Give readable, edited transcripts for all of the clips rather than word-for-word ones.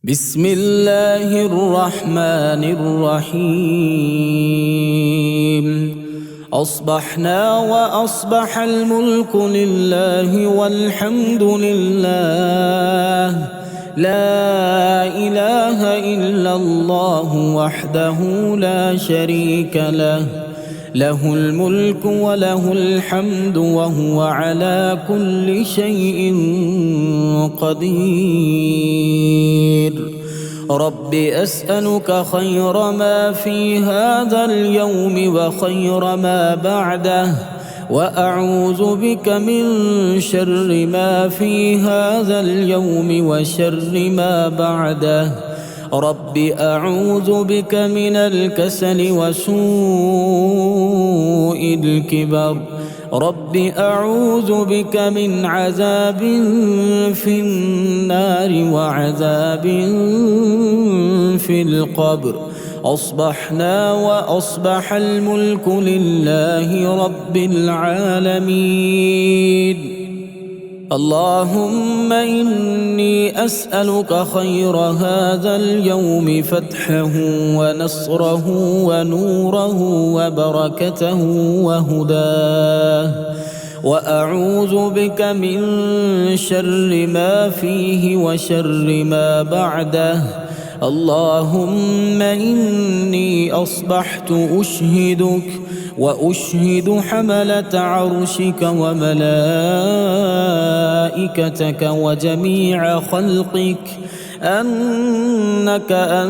بسم الله الرحمن الرحيم. أصبحنا وأصبح الملك لله والحمد لله، لا إله إلا الله وحده لا شريك له، له الملك وله الحمد وهو على كل شيء قدير. رب أسألك خير ما في هذا اليوم وخير ما بعده، وأعوذ بك من شر ما في هذا اليوم وشر ما بعده. رب أعوذ بك من الكسل وسوء الكبر. رب أعوذ بك من عذاب في النار وعذاب في القبر. أصبحنا وأصبح الملك لله رب العالمين. اللهم إني أسألك خير هذا اليوم، فتحه ونصره ونوره وبركته وهداه، وأعوذ بك من شر ما فيه وشر ما بعده. اللهم إني أصبحت أشهدك وأشهد حملة عرشك وملائكتك وجميع خلقك أنك أنت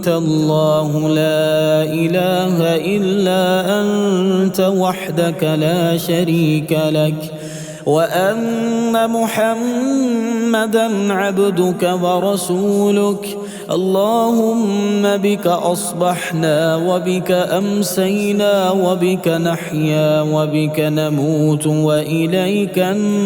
الله لا إله إلا أنت وحدك لا شريك لك، وأن محمدًا عبدك ورسولك. اللهم بك أصبحنا وبك أمسينا وبك نحيا وبك نموت وإليك النشور.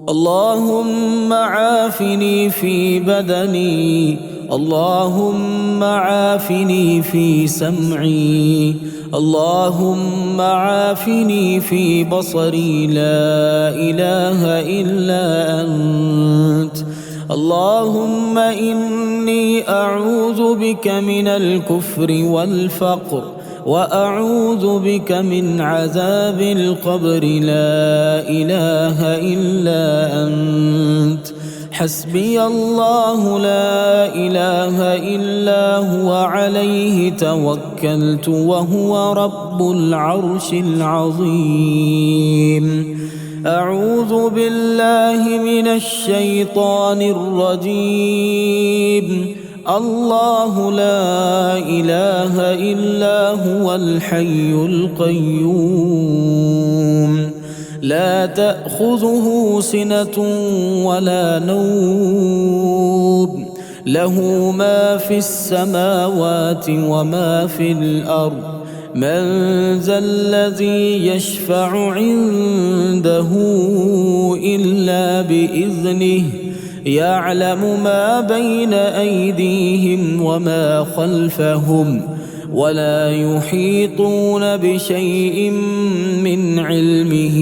اللهم عافني في بدني، اللهم عافني في سمعي، اللهم عافني في بصري، لا إله إلا أنت. اللهم إني أعوذ بك من الكفر والفقر، وأعوذ بك من عذاب القبر، لا إله إلا أنت. حسبي الله لا إله إلا هو، عليه توكلت وهو رب العرش العظيم. أعوذ بالله من الشيطان الرجيم. الله لا إله إلا هو الحي القيوم، لا تأخذه سنة ولا نوم، له ما في السماوات وما في الأرض. من ذا الذي يشفع عنده إلا بإذنه، يعلم ما بين أيديهم وما خلفهم، ولا يحيطون بشيء من علمه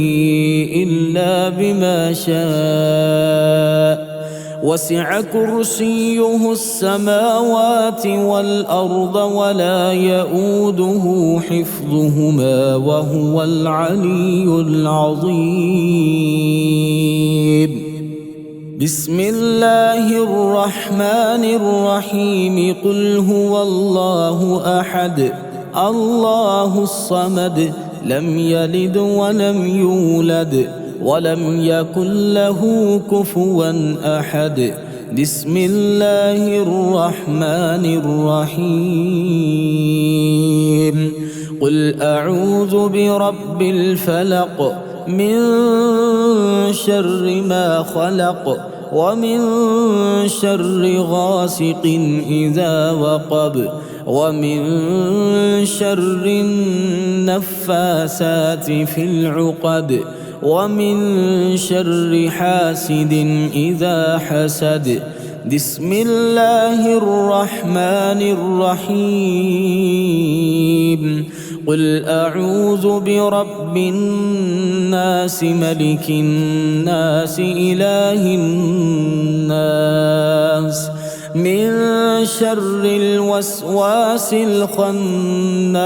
إلا بما شاء. وسع كرسيه السماوات والأرض ولا يؤوده حفظهما وهو العلي العظيم. بسم الله الرحمن الرحيم. قل هو الله أحد، الله الصمد، لم يلد ولم يولد ولم يكن له كفوا أحد. بسم الله الرحمن الرحيم. قل أعوذ برب الفلق، من شر ما خلق، ومن شر غاسق إذا وقب، ومن شر النفاسات في العقد، ومن شر حاسد إذا حسد. بسم الله الرحمن الرحيم. قل أعوذ برب الناس ملك الناس إله الناس من شر الوسواس الخناس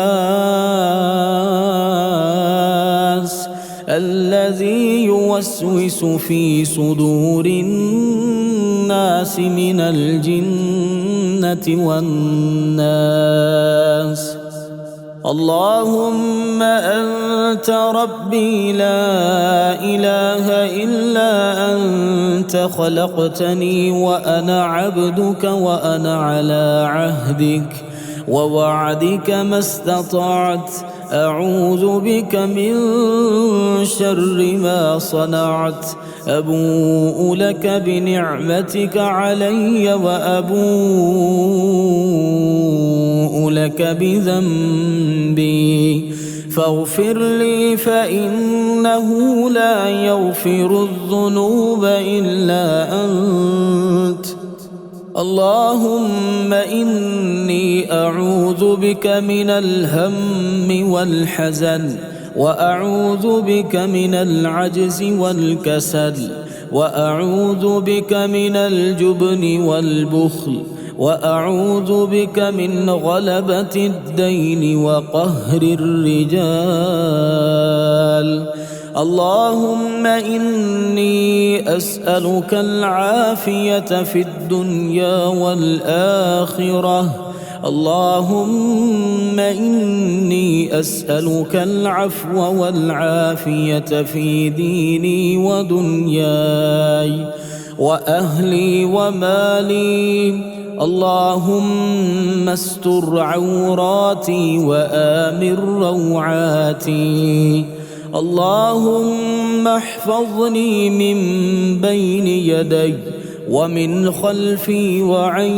الذي يوسوس في صدور الناس من الجنة والناس. اللهم أنت ربي لا إله إلا أنت خلقتني وأنا عبدك وأنا على عهدك ووعدك ما استطعت أعوذ بك من شر ما صنعت أبوء لك بنعمتك علي وأبوء لك بذنبي فاغفر لي فإنه لا يغفر الذنوب إلا أنت. اللهم إني أعوذ بك من الهم والحزن وأعوذ بك من العجز والكسل وأعوذ بك من الجبن والبخل وأعوذ بك من غلبة الدين وقهر الرجال. اللهم إني أسألك العافية في الدنيا والآخرة. اللهم إني أسألك العفو والعافية في ديني ودنياي وأهلي ومالي. اللهم استر عوراتي وآمن روعاتي. اللهم احفظني من بين يدي ومن خلفي وعن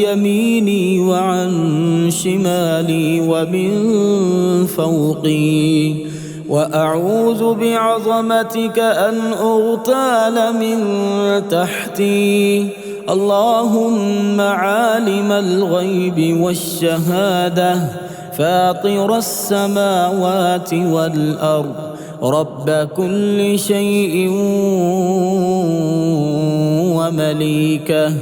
يميني وعن شمالي ومن فوقي. وأعوذ بعظمتك أن أغتال من تحتي. اللهم عالم الغيب والشهادة فاطر السماوات والأرض رب كل شيء ومليكه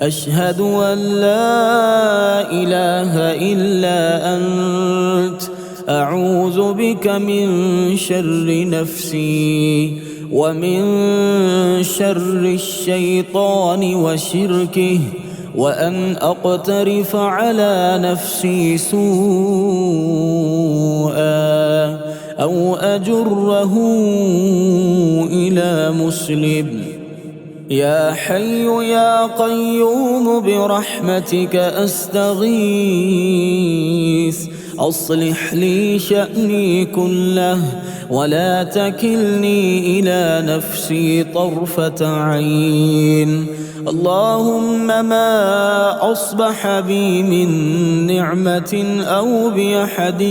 أشهد أن لا إله إلا أنت أعوذ بك من شر نفسي ومن شر الشيطان وشركه وأن أقترف على نفسي سوءا أو أجره إلى مسلم. يا حي يا قيوم برحمتك أستغيث أصلح لي شأني كله ولا تكلني إلى نفسي طرفة عين. اللهم ما أصبح بي من نعمة أو بأحد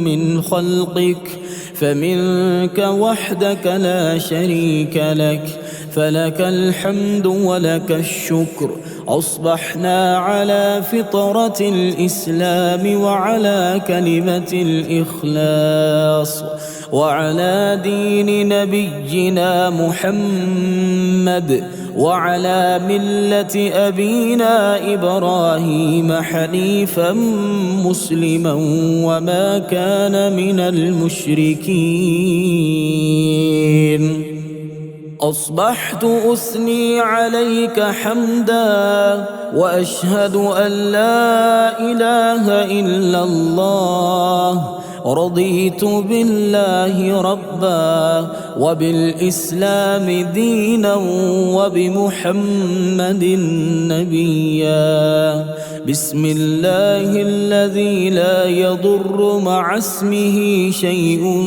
من خلقك فمنك وحدك لا شريك لك فلك الحمد ولك الشكر. أصبحنا على فطرة الإسلام وعلى كلمة الإخلاص وعلى دين نبينا محمد وعلى ملة أبينا إبراهيم حنيفا مسلما وما كان من المشركين. أصبحت أثني عليك حمدا وأشهد أن لا إله إلا الله. رضيت بالله ربا وبالإسلام دينا وبمحمد نبيا. بسم الله الذي لا يضر مع اسمه شيء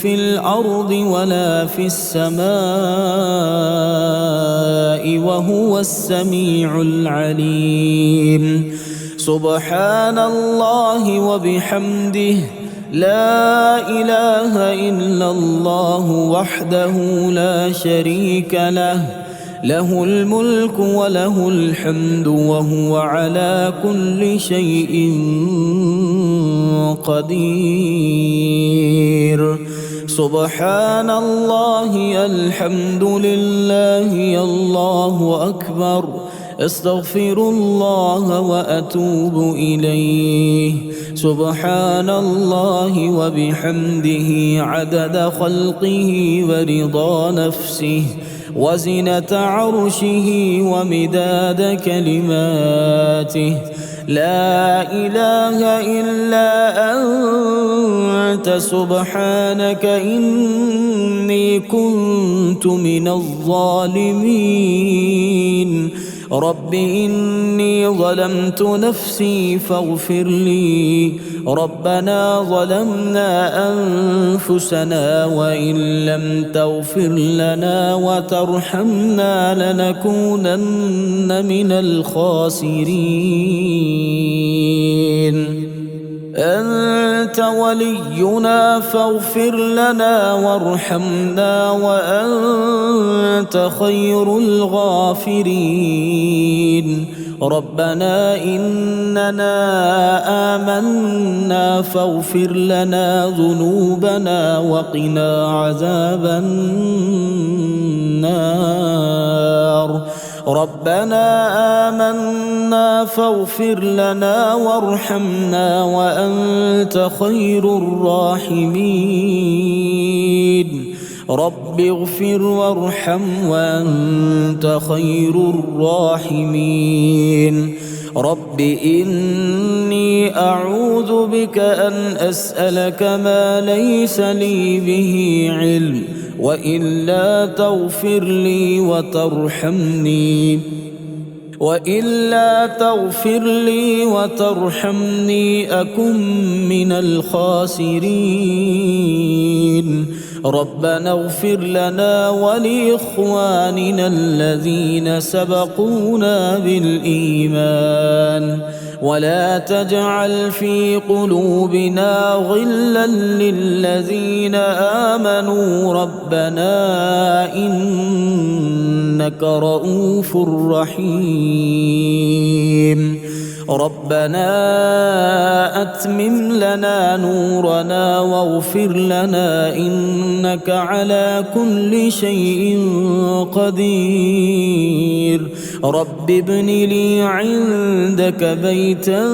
في الأرض ولا في السماء وهو السميع العليم. سبحان الله وبحمده لا إله إلا الله وحده لا شريك له له الملك وله الحمد وهو على كل شيء قدير. سبحان الله، الحمد لله، الله أكبر، استغفر الله وأتوب إليه. سبحان الله وبحمده عدد خلقه ورضا نفسه وزنة عرشه ومداد كلماته. لا إله إلا أنت سبحانك إني كنت من الظالمين. رب إني ظلمت نفسي فاغفر لي. ربنا ظلمنا أنفسنا وإن لم تغفر لنا وترحمنا لنكونن من الخاسرين. أنت ولينا فاغفر لنا وارحمنا وأنت خير الغافرين. ربنا إننا آمنا فاغفر لنا ذنوبنا وقنا عذاب النار. ربنا آمنا فاغفر لنا وارحمنا وأنت خير الراحمين. رب اغفر وارحم وأنت خير الراحمين. رب إني أعوذ بك أن أسألك ما ليس لي به علم، وإلا تغفر لي وترحمني أكن من الخاسرين. ربنا اغفر لنا ولإخواننا الذين سبقونا بالإيمان ولا تجعل في قلوبنا غلا للذين آمنوا ربنا إنك رؤوف رحيم. ربنا أتمم لنا نورنا واغفر لنا إنك على كل شيء قدير. رب ابن لي عندك بيتا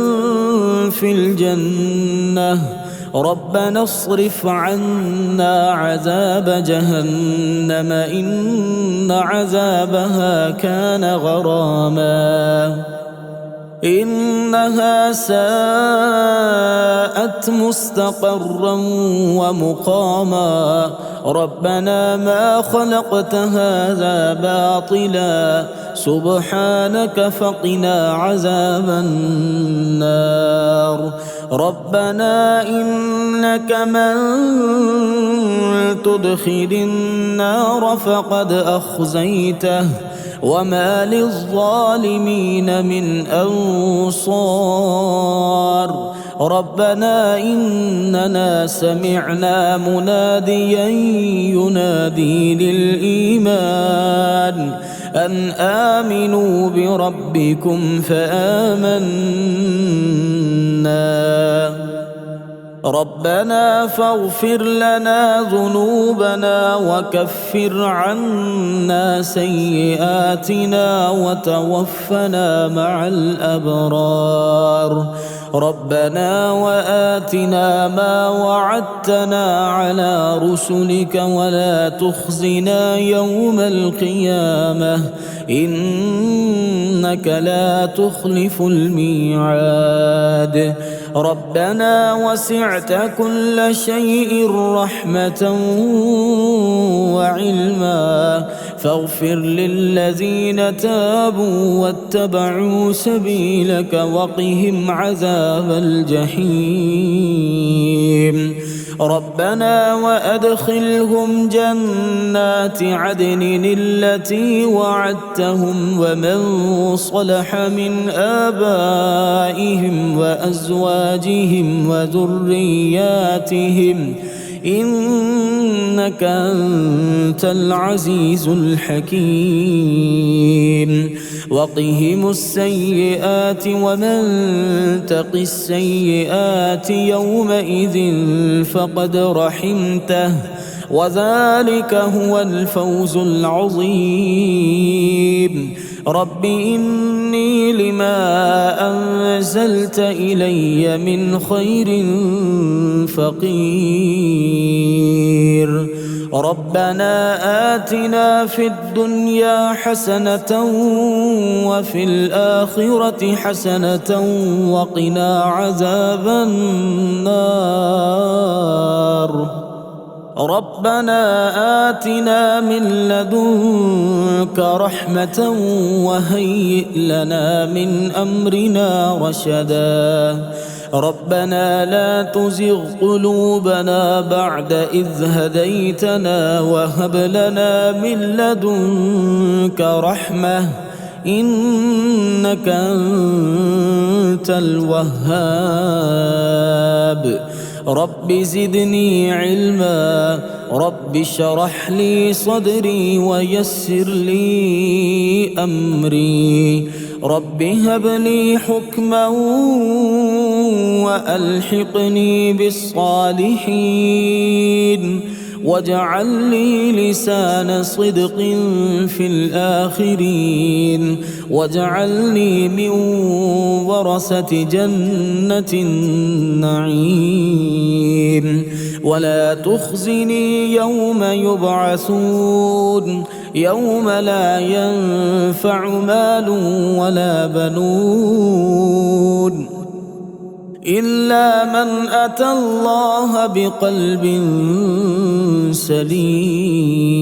في الجنة. ربنا اصرف عنا عذاب جهنم إن عذابها كان غراما إنها ساءت مستقرا ومقاما. ربنا ما خلقت هذا باطلا سبحانك فقنا عذاب النار. ربنا إنك من تدخل النار فقد أخزيته وما للظالمين من أنصار. ربنا إننا سمعنا مناديا ينادي للإيمان أن آمنوا بربكم فآمنا. ربنا فاغفر لنا ذنوبنا وكفر عنا سيئاتنا وتوفنا مع الأبرار. ربنا وآتنا ما وعدتنا على رسلك ولا تخزنا يوم القيامة إنك لا تخلف الميعاد. ربنا وسعت كل شيء رحمة وعلما فاغفر للذين تابوا واتبعوا سبيلك وقهم عذاب الجحيم. ربنا وأدخلهم جنات عدن التي وعدتهم ومن صلح من آبائهم وأزواجهم وذرياتهم إنك أنت العزيز الحكيم وقهم السيئات ومن تق السيئات يومئذ فقد رحمته وذلك هو الفوز العظيم رب إني لما أنزلت إلي من خير فقير ربنا آتنا في الدنيا حسنة وفي الآخرة حسنة وقنا عذاب النار ربنا آتنا من لدنك رحمة وهيئ لنا من أمرنا رشدا ربنا لا تزغ قلوبنا بعد إذ هديتنا وهب لنا من لدنك رحمة إنك أنت الوهاب رب زدني علما رب اشرح لي صدري ويسر لي أمري رب هب لي حكما وألحقني بالصالحين واجعل لي لسان صدق في الآخرين واجعلني من ورثة جنة النعيم ولا تخزني يوم يبعثون يوم لا ينفع مال ولا بنون إلا من أتى الله بقلب سليم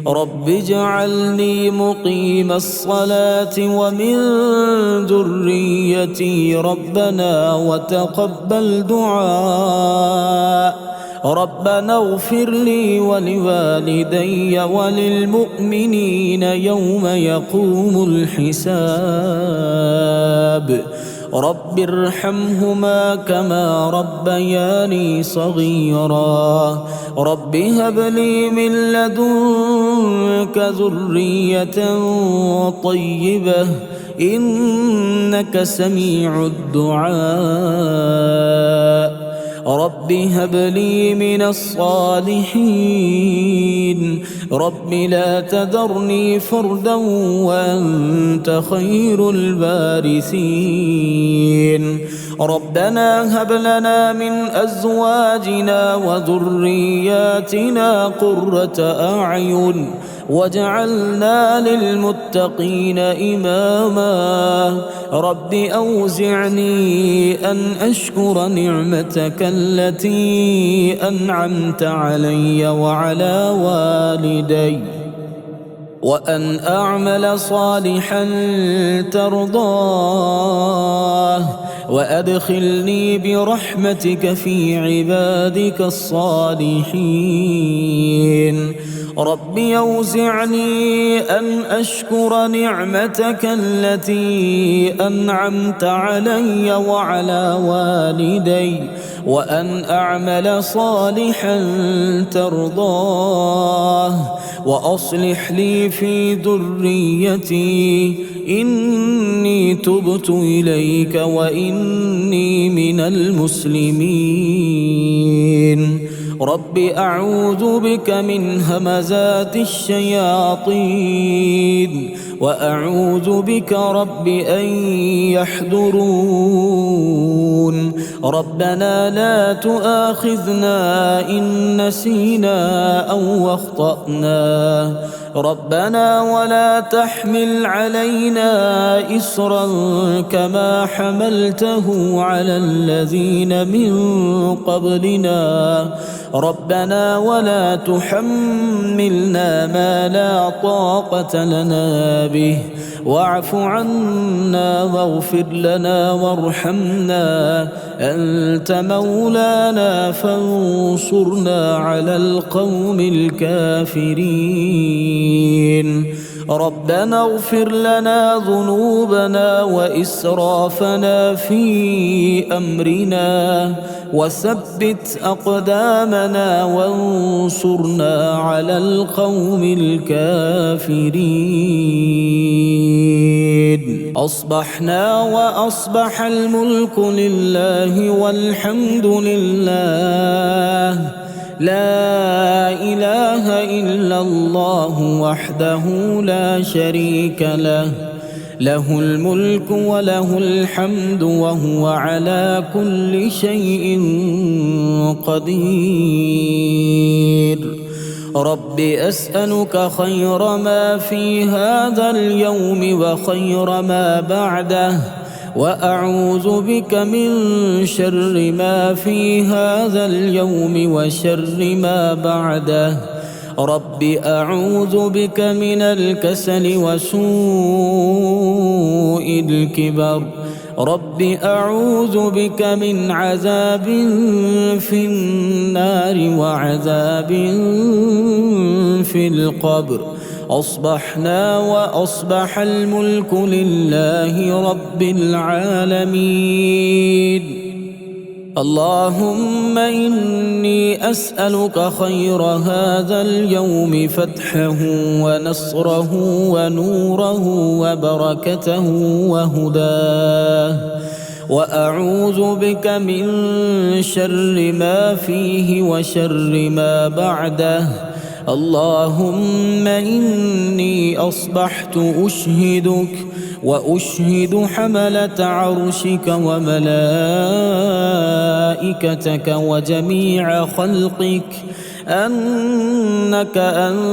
رب اجعلني مقيم الصلاة ومن ذريتي ربنا وتقبل دعاء ربنا اغفر لي ولوالدي وللمؤمنين يوم يقوم الحساب رب ارحمهما كما ربياني صغيرا رب هب لي من لدنك ذرية طيبة إنك سميع الدعاء رب هب لي من الصالحين رب لا تذرني فردا وأنت خير الوارثين ربنا هب لنا من أزواجنا وذرياتنا قرة أعين واجعلنا للمتقين إماما رب أوزعني أن أشكر نعمتك التي أنعمت علي وعلى والدي وأن أعمل صالحا ترضاه وأدخلني برحمتك في عبادك الصالحين رب أوزعني أن أشكر نعمتك التي أنعمت علي وعلى والدي وأن أعمل صالحا ترضاه وأصلح لي في ذريتي إني تبت إليك وإني من المسلمين رب أعوذ بك من همزات الشياطين وأعوذ بك رب أن يحضرون ربنا لا تؤاخذنا إن نسينا أو أخطأنا ربنا ولا تحمل علينا إصرا كما حملته على الذين من قبلنا ربنا ولا تحملنا ما لا طاقة لنا به واعف عنا واغفر لنا وارحمنا أنت مولانا فانصرنا على القوم الكافرين ربنا اغفر لنا ذنوبنا وإسرافنا في أمرنا وثبت أقدامنا وانصرنا على القوم الكافرين. أصبحنا وأصبح الملك لله والحمد لله، لا إله إلا الله وحده لا شريك له، له الملك وله الحمد وهو على كل شيء قدير. رب أسألك خير ما في هذا اليوم وخير ما بعده، وأعوذ بك من شر ما في هذا اليوم وشر ما بعده. رب أعوذ بك من الكسل وسوء الكبر. رب أعوذ بك من عذاب في النار وعذاب في القبر. أصبحنا وأصبح الملك لله رب العالمين. اللهم إني أسألك خير هذا اليوم فتحه ونصره ونوره وبركته وهداه، وأعوذ بك من شر ما فيه وشر ما بعده. اللهم إني أصبحت أشهدك وأشهد حملة عرشك وملائكتك وجميع خلقك أنك أنت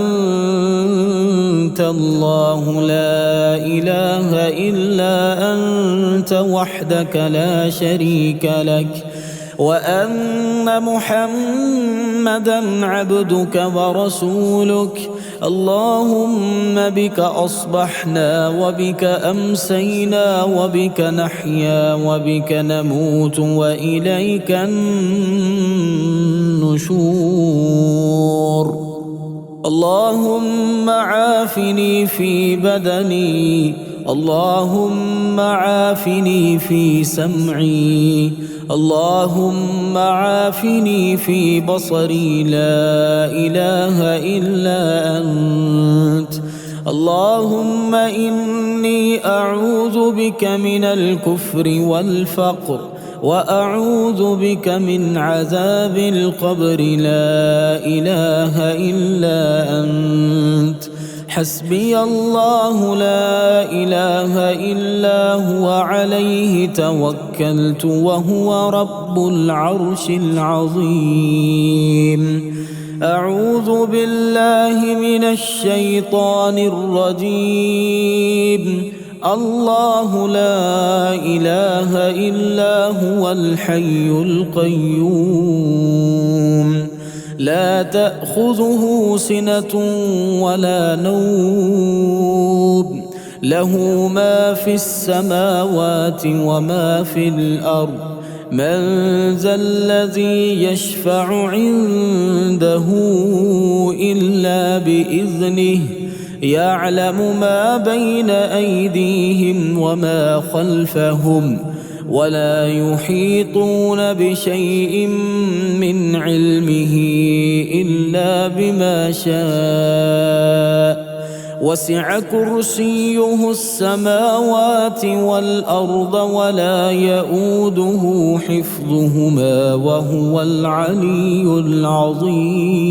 الله لا إله إلا أنت وحدك لا شريك لك، وأن محمدًا عبدك ورسولك. اللهم بك أصبحنا وبك أمسينا وبك نحيا وبك نموت وإليك النشور. اللهم عافني في بدني، اللهم عافني في سمعي، اللهم عافني في بصري لا إله إلا أنت. اللهم إني أعوذ بك من الكفر والفقر، وأعوذ بك من عذاب القبر لا إله إلا أنت. حسبي الله لا إله إلا هو عليه توكلت وهو رب العرش العظيم. أعوذ بالله من الشيطان الرجيم. الله لا إله إلا هو الحي القيوم، لا تأخذه سنة ولا نوم، له ما في السماوات وما في الأرض. من ذا الذي يشفع عنده إلا بإذنه، يعلم ما بين أيديهم وما خلفهم، ولا يحيطون بشيء من علمه إلا بما شاء. وسع كرسيه السماوات والأرض ولا يؤوده حفظهما وهو العلي العظيم.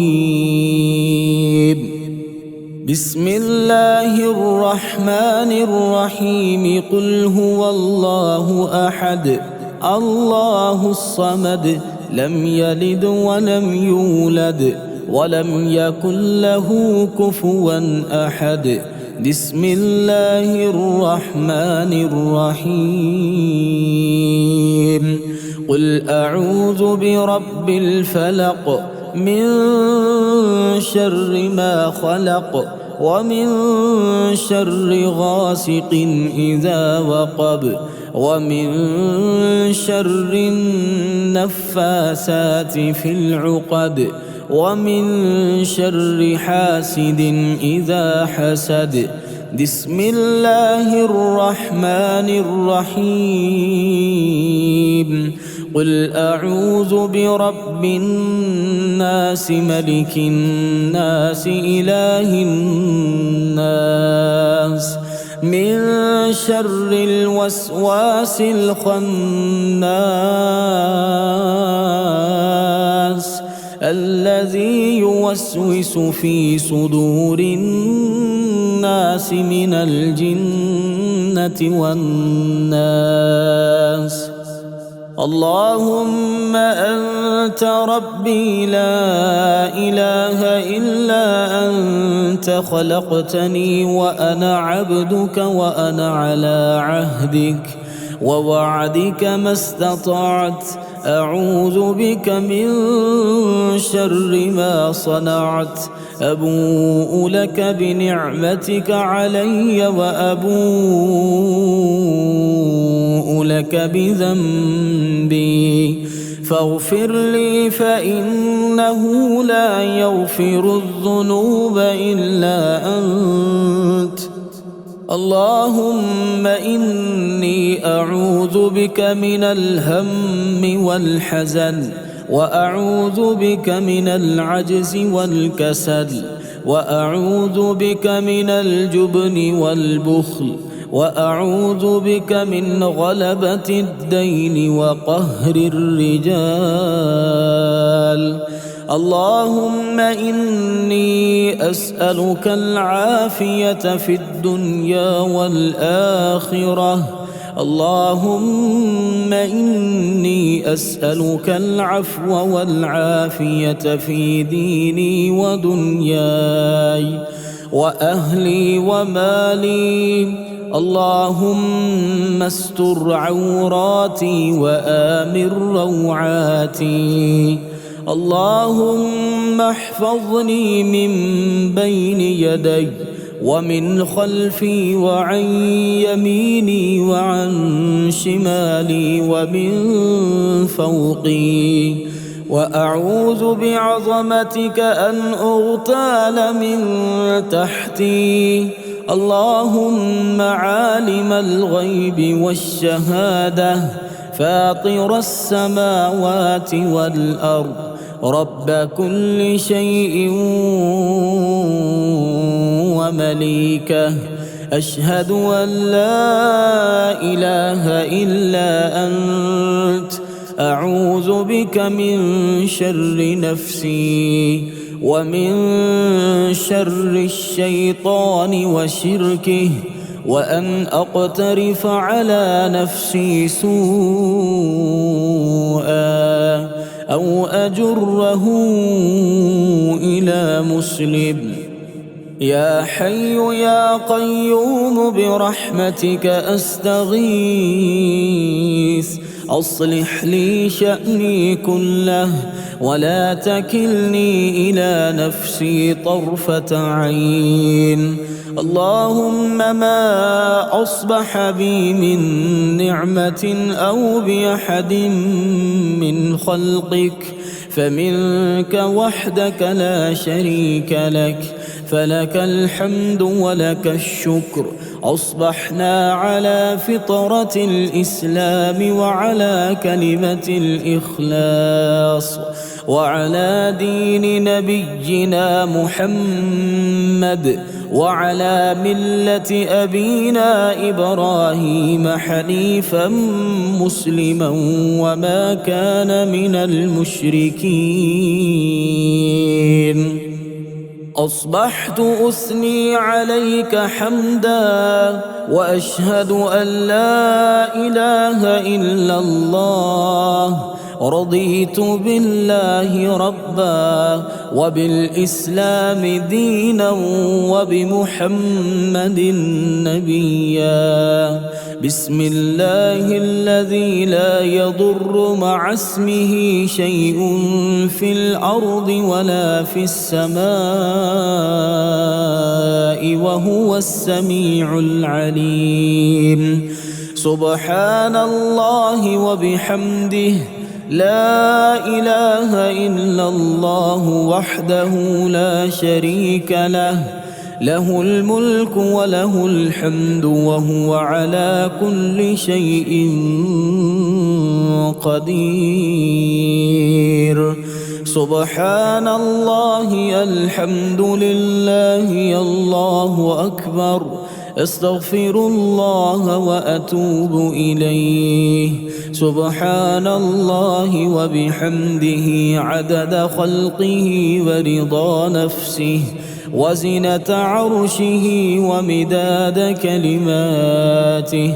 بسم الله الرحمن الرحيم. قل هو الله أحد الله الصمد لم يلد ولم يولد ولم يكن له كفوا أحد. بسم الله الرحمن الرحيم. قل أعوذ برب الفلق من شر ما خلق ومن شر غاسق إذا وقب ومن شر النفاثات في العقد ومن شر حاسد إذا حسد. بسم الله الرحمن الرحيم قل أعوذ برب الناس ملك الناس إله الناس من شر الوسواس الخناس الذي يوسوس في صدور الناس من الجنة والناس اللهم أنت ربي لا إله إلا أنت خلقتني وأنا عبدك وأنا على عهدك ووعدك ما استطعت أعوذ بك من شر ما صنعت أبوء لك بنعمتك علي وأبوء لك بذنبي فاغفر لي فإنه لا يغفر الذنوب إلا أنت اللهم إني أعوذ بك من الهم والحزن وأعوذ بك من العجز والكسل وأعوذ بك من الجبن والبخل وأعوذ بك من غلبة الدين وقهر الرجال اللهم إني أسألك العافية في الدنيا والآخرة اللهم إني أسألك العفو والعافية في ديني ودنياي وأهلي ومالي اللهم استر عوراتي وآمن روعاتي اللهم احفظني من بين يدي ومن خلفي وعن يميني وعن شمالي ومن فوقي وأعوذ بعظمتك أن أغتال من تحتي اللهم عالم الغيب والشهادة فاطر السماوات والأرض رب كل شيء ومليكه أشهد أن لا إله إلا أنت أعوذ بك من شر نفسي ومن شر الشيطان وشركه وأن أقترف على نفسي سوءا أو أجره إلى مسلم يا حي يا قيوم برحمتك أستغيث أصلح لي شأني كله ولا تكلني إلى نفسي طرفة عين اللهم ما أصبح بي من نعمة أو بأحد من خلقك فمنك وحدك لا شريك لك فلك الحمد ولك الشكر أصبحنا على فطرة الإسلام وعلى كلمة الإخلاص وعلى دين نبينا محمد وعلى ملة أبينا إبراهيم حنيفا مسلما وما كان من المشركين أصبحت أثني عليك حمدا وأشهد أن لا إله إلا الله رضيت بالله ربا وبالإسلام دينا وبمحمد نبيا بسم الله الذي لا يضر مع اسمه شيء في الأرض ولا في السماء وهو السميع العليم سبحان الله وبحمده لا إله إلا الله وحده لا شريك له له الملك وله الحمد وهو على كل شيء قدير. سبحان الله، الحمد لله، الله أكبر، استغفر الله وأتوب إليه. سبحان الله وبحمده عدد خلقه ورضا نفسه وزنة عرشه ومداد كلماته.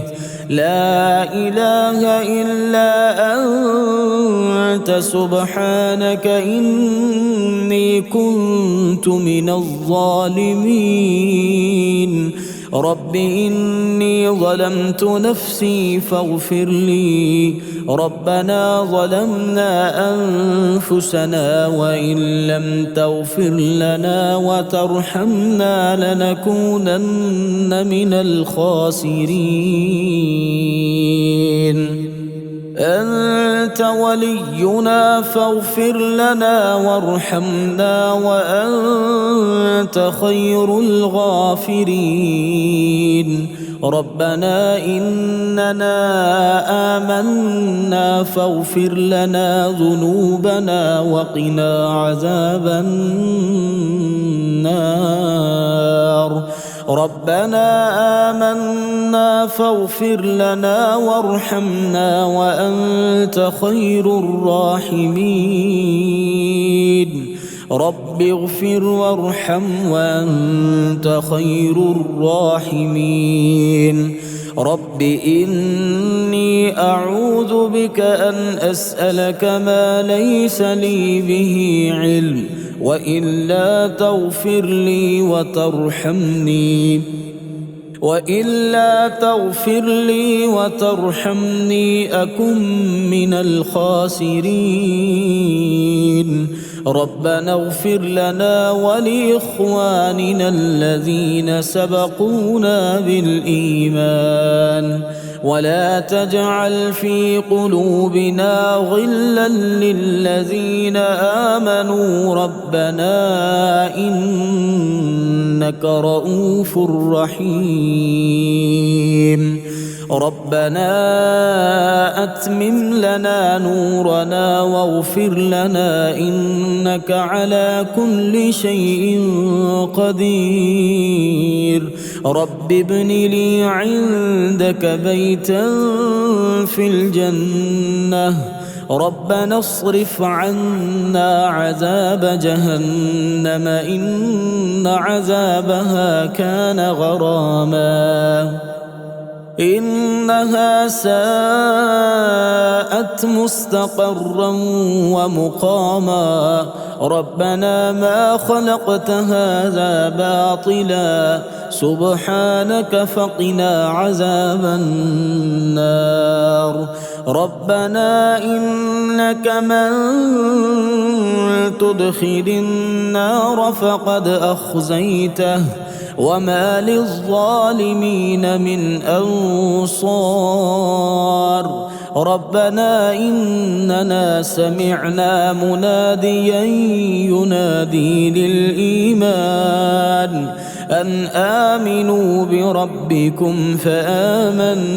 لا إله إلا أنت سبحانك إني كنت من الظالمين. رب إني ظلمت نفسي فاغفر لي. ربنا ظلمنا أنفسنا وإن لم تغفر لنا وترحمنا لنكونن من الخاسرين. أنت ولينا فاغفر لنا وارحمنا وأنت خير الغافرين. ربنا إننا آمنا فاغفر لنا ذنوبنا وقنا عذاب النار. ربنا آمنا فاغفر لنا وارحمنا وأنت خير الراحمين. رب اغفر وارحم وأنت خير الراحمين. رب إني أعوذ بك أن أسألك ما ليس لي به علم وإلا تغفر لي وترحمني أكن من الخاسرين. ربنا اغفر لنا ولإخواننا الذين سبقونا بالإيمان ولا تجعل في قلوبنا غلا للذين آمنوا ربنا إنك رؤوف رحيم. ربنا أتمم لنا نورنا واغفر لنا إنك على كل شيء قدير. رب ابن لي عندك بيتا في الجنة. ربنا اصرف عنا عذاب جهنم إن عذابها كان غراما إنها ساءت مستقرا ومقاما. ربنا ما خلقت هذا باطلا سبحانك فقنا عذاب النار. ربنا إنك من تدخل النار فقد أخزيته وما للظالمين من أنصار. ربنا إننا سمعنا مناديا ينادي للإيمان أن آمنوا بربكم فآمنا.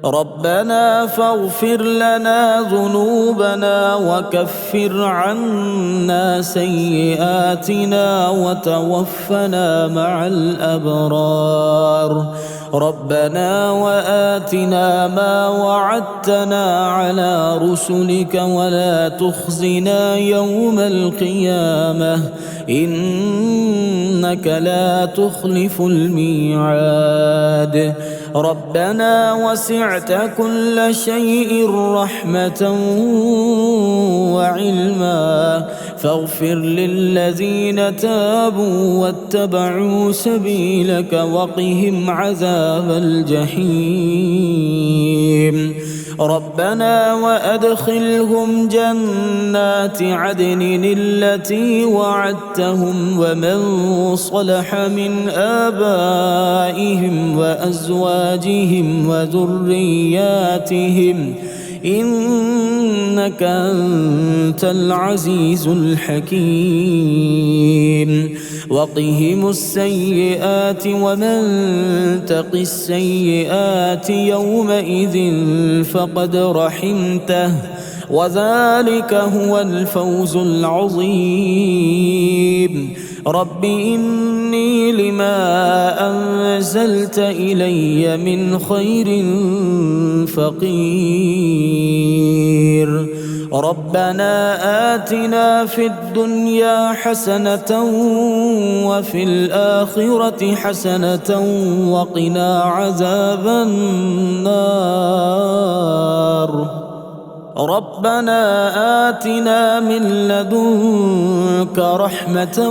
ربنا فاغفر لنا ذنوبنا وكفر عنا سيئاتنا وتوفنا مع الأبرار. ربنا وآتنا ما وعدتنا على رسلك ولا تخزنا يوم القيامة إنك لا تخلف الميعاد. ربنا وسعت كل شيء رحمة وعلما فاغفر للذين تابوا واتبعوا سبيلك وقهم عذاب الجحيم. ربنا وأدخلهم جنات عدن التي وعدتهم ومن صلح من آبائهم وأزواجهم وذرياتهم إنك أنت العزيز الحكيم وقهم السيئات ومن تق السيئات يومئذ فقد رحمته وذلك هو الفوز العظيم رب إني لما أنزلت إلي من خير فقير ربنا آتنا في الدنيا حسنة وفي الآخرة حسنة وقنا عذاب النار ربنا آتنا من لدنك رحمة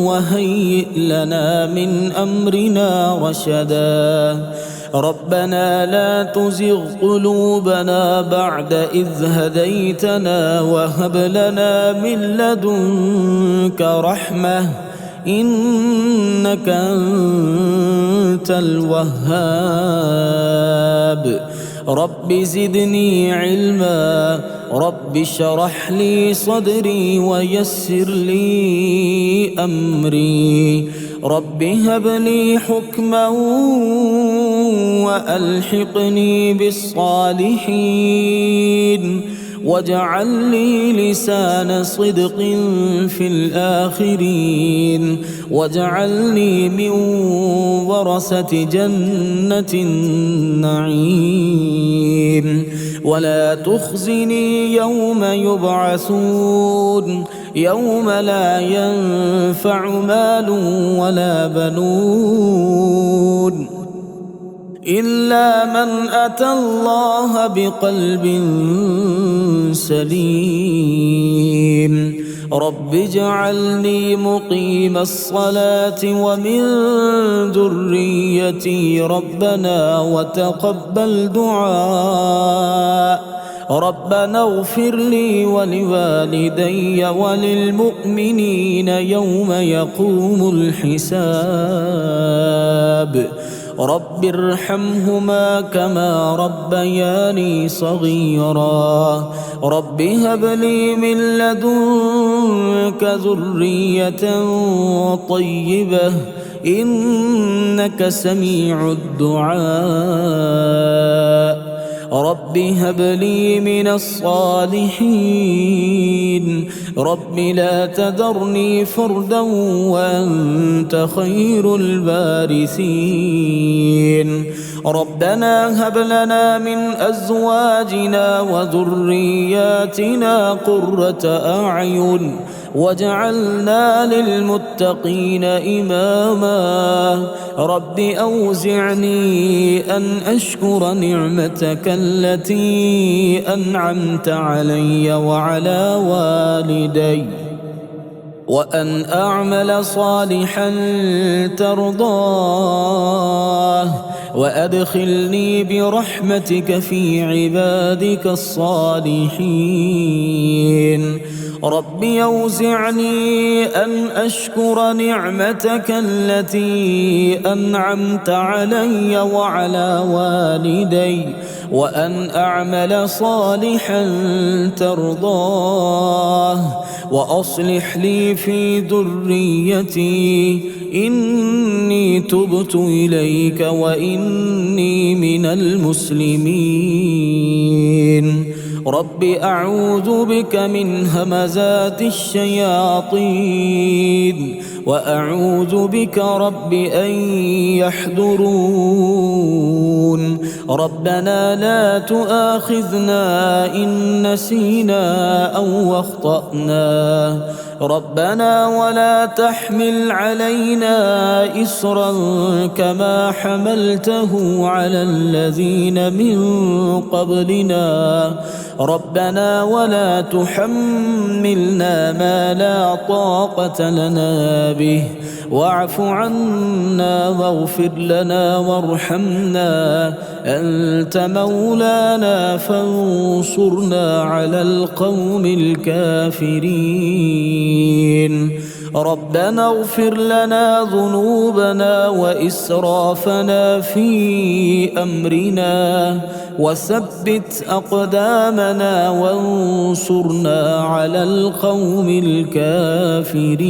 وهيئ لنا من أمرنا رشدا ربنا لا تزغ قلوبنا بعد إذ هديتنا وهب لنا من لدنك رحمة إنك أنت الوهاب رب زدني علما رب اشرح لي صدري ويسر لي أمري رب هب لي حكما وألحقني بالصالحين واجعل لي لسان صدق في الآخرين واجعلني من ورثة جنة النعيم ولا تخزني يوم يبعثون يوم لا ينفع مال ولا بنون إلا من أتى الله بقلب سليم رب اجعلني مقيم الصلاة ومن ذريتي ربنا وتقبل دعاء ربنا اغفر لي ولوالدي وللمؤمنين يوم يقوم الحساب رب ارحمهما كما ربياني صغيرا رب هب لي من لدنك ذرية طيبة إنك سميع الدعاء رب هب لي من الصالحين رب لا تذرني فردا وأنت خير الوارثين ربنا هب لنا من أزواجنا وذرياتنا قرة أعين واجعلنا للمتقين إماما رب أوزعني أن أشكر نعمتك التي أنعمت علي وعلى والدي وأن أعمل صالحا ترضاه وأدخلني برحمتك في عبادك الصالحين رب أوزعني أن أشكر نعمتك التي أنعمت علي وعلى والدي وأن أعمل صالحا ترضاه وأصلح لي في ذريتي إني تبت إليك وإني من المسلمين رب أعوذ بك من همزات الشياطين وأعوذ بك رب أن يحضرون ربنا لا تؤاخذنا إن نسينا أو أخطأنا ربنا ولا تحمل علينا إصرا كما حملته على الذين من قبلنا ربنا ولا تحملنا ما لا طاقة لنا به واعف عنا واغفر لنا وارحمنا أنت مولانا فانصرنا على القوم الكافرين ربنا اغفر لنا ذنوبنا وإسرافنا في أمرنا وثبت أقدامنا وانصرنا على القوم الكافرين.